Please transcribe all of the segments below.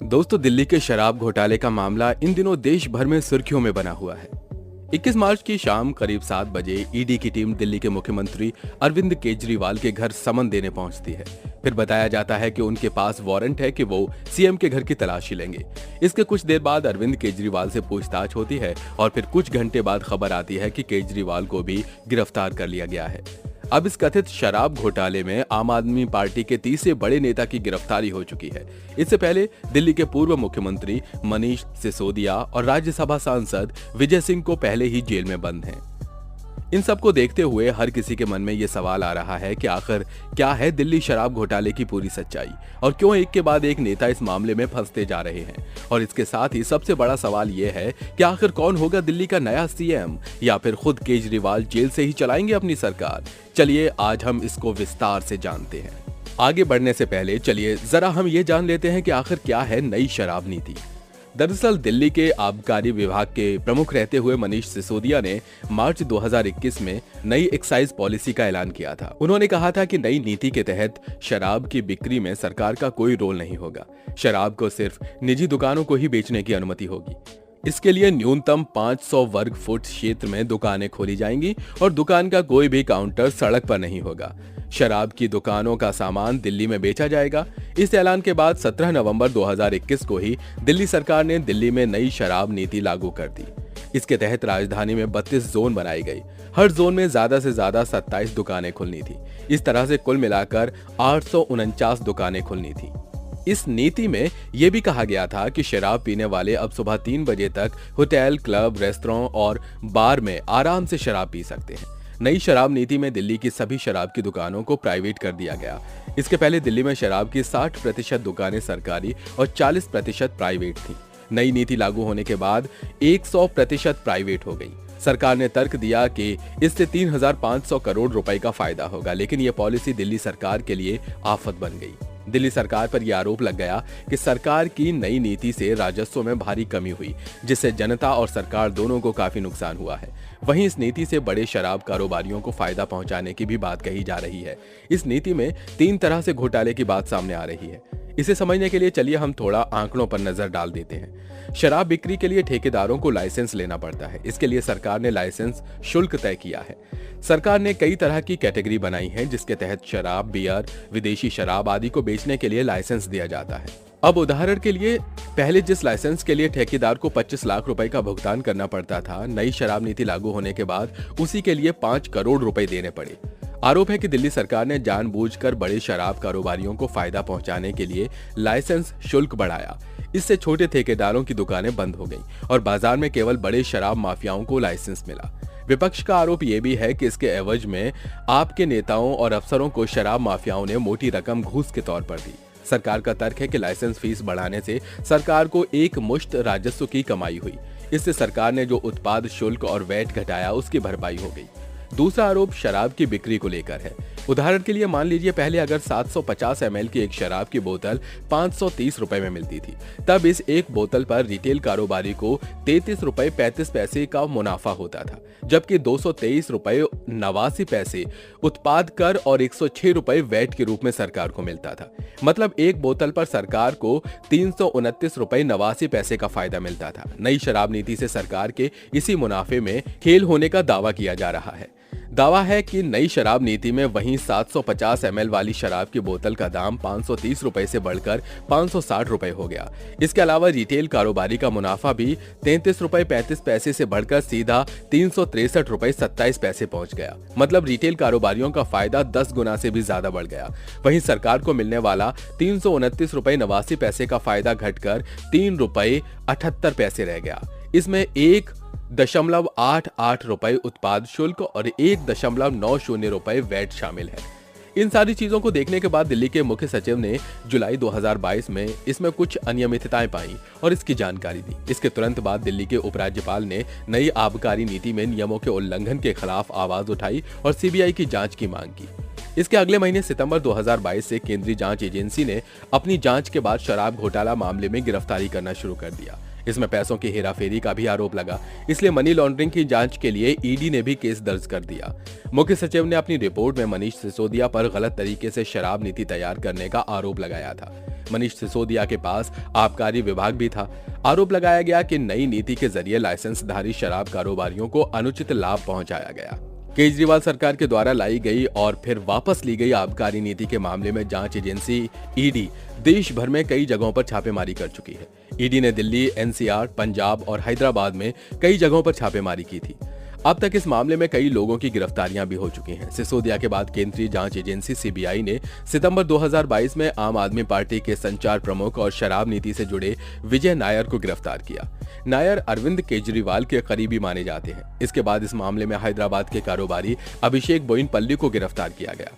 दोस्तों, दिल्ली के शराब घोटाले का मामला इन दिनों देश भर में सुर्खियों में बना हुआ है। 21 मार्च की शाम करीब 7 बजे ईडी की टीम दिल्ली के मुख्यमंत्री अरविंद केजरीवाल के घर समन देने पहुंचती है। फिर बताया जाता है कि उनके पास वारंट है कि वो सीएम के घर की तलाशी लेंगे। इसके कुछ देर बाद अरविंद केजरीवाल से पूछताछ होती है और फिर कुछ घंटे बाद खबर आती है कि केजरीवाल को भी गिरफ्तार कर लिया गया है। अब इस कथित शराब घोटाले में आम आदमी पार्टी के तीसरे बड़े नेता की गिरफ्तारी हो चुकी है। इससे पहले दिल्ली के पूर्व मुख्यमंत्री मनीष सिसोदिया और राज्यसभा सांसद विजय सिंह को पहले ही जेल में बंद हैं। इन सब को देखते हुए हर किसी के मन में ये सवाल आ रहा है कि आखिर क्या है दिल्ली शराब घोटाले की पूरी सच्चाई और क्यों एक के बाद एक नेता इस मामले में फंसते जा रहे हैं। और इसके साथ ही सबसे बड़ा सवाल ये है कि आखिर कौन होगा दिल्ली का नया सीएम, या फिर खुद केजरीवाल जेल से ही चलाएंगे अपनी सरकार। चलिए आज हम इसको विस्तार से जानते हैं। आगे बढ़ने से पहले चलिए जरा हम ये जान लेते हैं कि आखिर क्या है नई शराब नीति। दरअसल दिल्ली के आबकारी विभाग के प्रमुख रहते हुए मनीष सिसोदिया ने मार्च 2021 में नई एक्साइज पॉलिसी का ऐलान किया था। उन्होंने कहा था कि नई नीति के तहत शराब की बिक्री में सरकार का कोई रोल नहीं होगा। शराब को सिर्फ निजी दुकानों को ही बेचने की अनुमति होगी। इसके लिए न्यूनतम 500 वर्ग फुट क्षेत्र में दुकानें खोली जाएंगी और दुकान का कोई भी काउंटर सड़क पर नहीं होगा। शराब की दुकानों का सामान दिल्ली में बेचा जाएगा। इस ऐलान के बाद 17 नवंबर 2021 को ही दिल्ली सरकार ने दिल्ली में नई शराब नीति लागू कर दी। इसके तहत राजधानी में 32 जोन बनाई गई। हर जोन में ज्यादा से ज्यादा 27 दुकानें खुलनी थी। इस तरह से कुल मिलाकर 849 दुकानें खुलनी थी। इस नीति में यह भी कहा गया था कि शराब पीने वाले अब सुबह 3 बजे तक होटल, क्लब, रेस्तरां और बार में आराम से शराब पी सकते हैं। नई शराब नीति में दिल्ली की सभी शराब की दुकानों को प्राइवेट कर दिया गया। इसके पहले दिल्ली में शराब की 60% दुकानें सरकारी और 40% प्राइवेट थीं। नई नीति लागू होने के बाद 100% प्राइवेट हो गई। सरकार ने तर्क दिया कि इससे 3500 करोड़ रुपए का फायदा होगा, लेकिन यह पॉलिसी दिल्ली सरकार के लिए आफत बन गई। दिल्ली सरकार पर यह आरोप लग गया कि सरकार की नई नीति से राजस्व में भारी कमी हुई, जिससे जनता और सरकार दोनों को काफी नुकसान हुआ है। वहीं इस नीति से बड़े शराब कारोबारियों को फायदा पहुंचाने की भी बात कही जा रही है। इस नीति में 3 तरह से घोटाले की बात सामने आ रही है। इसे समझने के लिए चलिए हम थोड़ा आंकड़ों पर नजर डाल देते हैं। शराब बिक्री के लिए ठेकेदारों को लाइसेंस लेना पड़ता है। इसके लिए सरकार ने लाइसेंस शुल्क तय किया है। सरकार ने कई तरह की कैटेगरी बनाई है, जिसके तहत शराब, बियर, विदेशी शराब आदि को बेचने के लिए लाइसेंस दिया जाता है। अब उदाहरण के लिए पहले जिस लाइसेंस के लिए ठेकेदार को 25 लाख रुपए का भुगतान करना पड़ता था, नई शराब नीति लागू होने के बाद उसी के लिए 5 करोड़ रुपए देने पड़े। आरोप है कि दिल्ली सरकार ने जानबूझकर बड़े शराब कारोबारियों को फायदा पहुंचाने के लिए लाइसेंस शुल्क बढ़ाया। इससे छोटे ठेकेदारों की दुकानें बंद हो गईं और बाजार में केवल बड़े शराब माफियाओं को लाइसेंस मिला। विपक्ष का आरोप यह भी है कि इसके एवज में आपके नेताओं और अफसरों को शराब माफियाओं ने मोटी रकम घूस के तौर पर दी। सरकार का तर्क है कि लाइसेंस फीस बढ़ाने से सरकार को एक मुश्त राजस्व की कमाई हुई। इससे सरकार ने जो उत्पाद शुल्क और वैट घटाया, उसकी भरपाई हो गई। दूसरा आरोप शराब की बिक्री को लेकर है। उदाहरण के लिए मान लीजिए पहले अगर 750 ml की एक शराब की बोतल 530 रुपए में मिलती थी, तब इस एक बोतल पर रिटेल कारोबारी को 33 रुपए 35 पैसे का मुनाफा होता था, जबकि 223 रुपए 89 पैसे उत्पाद कर और 106 रुपए वैट के रूप में सरकार को मिलता था। मतलब एक बोतल पर सरकार को 329 रुपए 89 पैसे का फायदा मिलता था। नई शराब नीति से सरकार के इसी मुनाफे में खेल होने का दावा किया जा रहा है। दावा है कि नई शराब नीति में वहीं 750 ml वाली शराब की बोतल का दाम 530 रुपए से बढ़कर 560 रुपए हो गया। इसके अलावा रिटेल कारोबारी का मुनाफा भी 33 रुपए 35 पैसे से बढ़कर सीधा 363 रुपए 27 पैसे पहुंच गया। मतलब रिटेल कारोबारियों का फायदा 10 गुना से भी ज्यादा बढ़ गया। वहीं सरकार को मिलने वाला 329 रुपए 89 पैसे का फायदा घटकर 3 रुपए 78 पैसे रह गया। इसमें 1.88 रुपए उत्पाद शुल्क और 1.90 रुपए वैट शामिल है। इन सारी चीजों को देखने के बाद दिल्ली के मुख्य सचिव ने जुलाई 2022 में इसमें कुछ अनियमितताएं पाई और इसकी जानकारी दी। इसके तुरंत बाद दिल्ली के उपराज्यपाल ने नई आबकारी नीति में नियमों के उल्लंघन के खिलाफ आवाज उठाई और सीबीआई की जांच की मांग की। इसके अगले महीने सितंबर 2022 से केंद्रीय जांच एजेंसी ने अपनी जांच के बाद शराब घोटाला मामले में गिरफ्तारी करना शुरू कर दिया। इसमें पैसों की हेराफेरी का भी आरोप लगा, इसलिए मनी लॉन्ड्रिंग की जांच के लिए ईडी ने भी केस दर्ज कर दिया। मुख्य सचिव ने अपनी रिपोर्ट में मनीष सिसोदिया पर गलत तरीके से शराब नीति तैयार करने का आरोप लगाया था। मनीष सिसोदिया के पास आबकारी विभाग भी था। आरोप लगाया गया कि नई नीति के जरिए लाइसेंसधारी शराब कारोबारियों को अनुचित लाभ पहुंचाया गया। केजरीवाल सरकार के द्वारा लाई गई और फिर वापस ली गई आबकारी नीति के मामले में जांच एजेंसी ईडी देश भर में कई जगहों पर छापेमारी कर चुकी है। ईडी ने दिल्ली, एनसीआर, पंजाब और हैदराबाद में कई जगहों पर छापेमारी की थी। अब तक इस मामले में कई लोगों की गिरफ्तारियां भी हो चुकी हैं। सिसोदिया के बाद केंद्रीय जांच एजेंसी सीबीआई ने सितंबर 2022 में आम आदमी पार्टी के संचार प्रमुख और शराब नीति से जुड़े विजय नायर को गिरफ्तार किया। नायर अरविंद केजरीवाल के करीबी माने जाते हैं। इसके बाद इस मामले में हैदराबाद के कारोबारी अभिषेक बोयिनपल्ली को गिरफ्तार किया गया।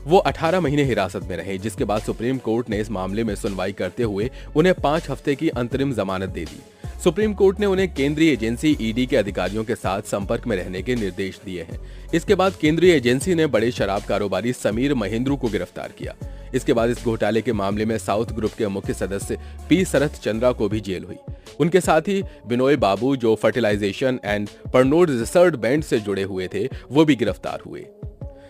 वो 18 महीने हिरासत में रहे, जिसके बाद सुप्रीम कोर्ट ने इस मामले में सुनवाई करते हुए उन्हें 5 हफ्ते की अंतरिम जमानत दे दी। सुप्रीम कोर्ट ने उन्हें केंद्रीय एजेंसी ईडी के अधिकारियों के साथ संपर्क में रहने के निर्देश दिए हैं। इसके बाद केंद्रीय एजेंसी ने बड़े शराब कारोबारी समीर महेंद्रू को गिरफ्तार किया। इसके बाद इस घोटाले के मामले में साउथ ग्रुप के मुख्य सदस्य पी शरत चंद्रा को भी जेल हुई। उनके साथ ही बिनोय बाबू, जो फर्टिलाइजेशन एंड परनोड रिसर्च बैंड से जुड़े हुए थे, वो भी गिरफ्तार हुए।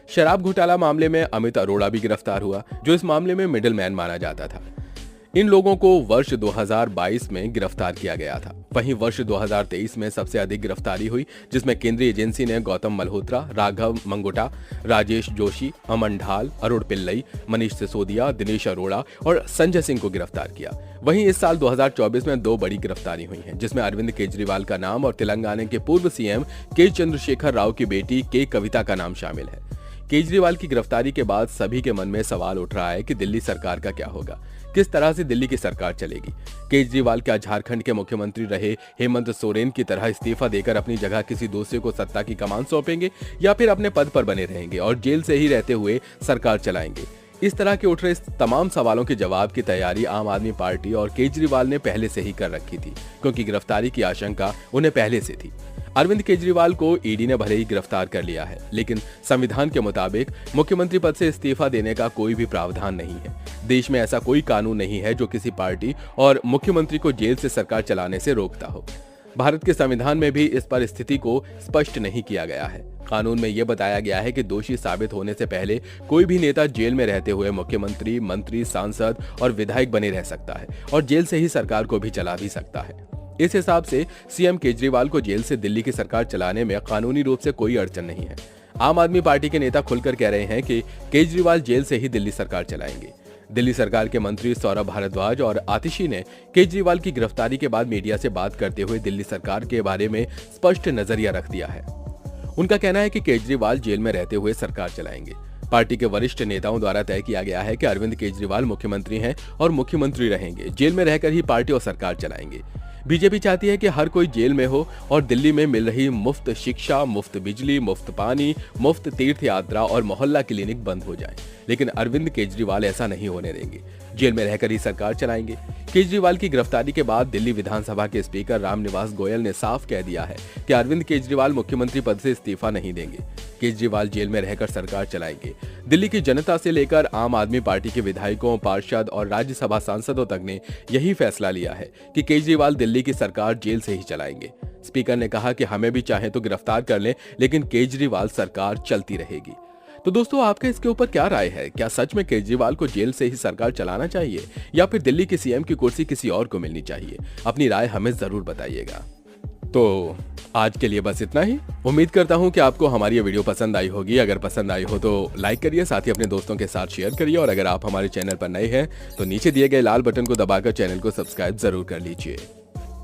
शराब घोटाला मामले में अमित अरोड़ा भी गिरफ्तार हुआ, जो इस मामले में मिडिलमैन माना जाता था। इन लोगों को वर्ष 2022 में गिरफ्तार किया गया था। वहीं वर्ष 2023 में सबसे अधिक गिरफ्तारी हुई, जिसमें केंद्रीय एजेंसी ने गौतम मल्होत्रा, राघव मंगोटा, राजेश जोशी, अमन ढाल, अरुण पिल्लई, मनीष सिसोदिया, दिनेश अरोड़ा और संजय सिंह को गिरफ्तार किया। वहीं इस साल 2024 में 2 बड़ी गिरफ्तारी हुई हैं, जिसमें अरविंद केजरीवाल का नाम और तेलंगाना के पूर्व सीएम के चंद्रशेखर राव की बेटी के कविता का नाम शामिल है। केजरीवाल की गिरफ्तारी के बाद सभी के मन में सवाल उठ रहा है कि दिल्ली सरकार का क्या होगा, किस तरह से दिल्ली की सरकार चलेगी। केजरीवाल क्या झारखंड के मुख्यमंत्री रहे हेमंत सोरेन की तरह इस्तीफा देकर अपनी जगह किसी दूसरे को सत्ता की कमान सौंपेंगे, या फिर अपने पद पर बने रहेंगे और जेल से ही रहते हुए सरकार चलाएंगे। इस तरह के उठ रहे इस तमाम सवालों के जवाब की तैयारी आम आदमी पार्टी और केजरीवाल ने पहले से ही कर रखी थी, क्योंकि गिरफ्तारी की आशंका उन्हें पहले से थी। अरविंद केजरीवाल को ईडी ने भले ही गिरफ्तार कर लिया है, लेकिन संविधान के मुताबिक मुख्यमंत्री पद से इस्तीफा देने का कोई भी प्रावधान नहीं है। देश में ऐसा कोई कानून नहीं है जो किसी पार्टी और मुख्यमंत्री को जेल से सरकार चलाने से रोकता हो। भारत के संविधान में भी इस पर स्थिति को स्पष्ट नहीं किया गया है। कानून में यह बताया गया है कि दोषी साबित होने से पहले कोई भी नेता जेल में रहते हुए मुख्यमंत्री, मंत्री, सांसद और विधायक बने रह सकता है और जेल से ही सरकार को भी चला भी सकता है। इस हिसाब से सीएम केजरीवाल को जेल से दिल्ली की सरकार चलाने में कानूनी रूप से कोई अड़चन नहीं है। आम आदमी पार्टी के नेता खुलकर कह रहे हैं कि केजरीवाल जेल से ही दिल्ली सरकार चलाएंगे। दिल्ली सरकार के मंत्री सौरभ भारद्वाज और आतिशी ने केजरीवाल की गिरफ्तारी के बाद मीडिया से बात करते हुए दिल्ली सरकार के बारे में स्पष्ट नजरिया रख दिया है। उनका कहना है कि केजरीवाल जेल में रहते हुए सरकार चलाएंगे। पार्टी के वरिष्ठ नेताओं द्वारा तय किया गया है कि अरविंद केजरीवाल मुख्यमंत्री हैं और मुख्यमंत्री रहेंगे। जेल में रहकर ही पार्टी और सरकार चलाएंगे। बीजेपी चाहती है कि हर कोई जेल में हो और दिल्ली में मिल रही मुफ्त शिक्षा, मुफ्त बिजली, मुफ्त पानी, मुफ्त तीर्थ यात्रा और मोहल्ला क्लिनिक बंद हो जाए। लेकिन अरविंद केजरीवाल ऐसा नहीं होने देंगे। जेल में रहकर ही सरकार चलाएंगे। केजरीवाल की गिरफ्तारी के बाद दिल्ली विधानसभा के स्पीकर रामनिवास गोयल ने साफ कह दिया है कि अरविंद केजरीवाल मुख्यमंत्री पद से इस्तीफा नहीं देंगे। केजरीवाल जेल में रहकर सरकार चलाएंगे। दिल्ली की जनता से लेकर आम आदमी पार्टी के विधायकों, पार्षद और राज्यसभा सांसदों तक ने यही फैसला लिया है कि केजरीवाल दिल्ली की सरकार जेल से ही चलाएंगे। स्पीकर ने कहा कि हमें भी चाहे तो गिरफ्तार कर लें, लेकिन केजरीवाल सरकार चलती रहेगी। तो दोस्तों, आपका इसके ऊपर क्या राय है? क्या सच में केजरीवाल को जेल से ही सरकार चलाना चाहिए या फिर दिल्ली के सीएम की कुर्सी किसी और को मिलनी चाहिए? अपनी राय हमें जरूर बताइएगा। तो आज के लिए बस इतना ही। उम्मीद करता हूं कि आपको हमारी ये वीडियो पसंद आई होगी। अगर पसंद आई हो तो लाइक करिए, साथ ही अपने दोस्तों के साथ शेयर करिए और अगर आप हमारे चैनल पर नए हैं तो नीचे दिए गए लाल बटन को दबाकर चैनल को सब्सक्राइब जरूर कर लीजिए।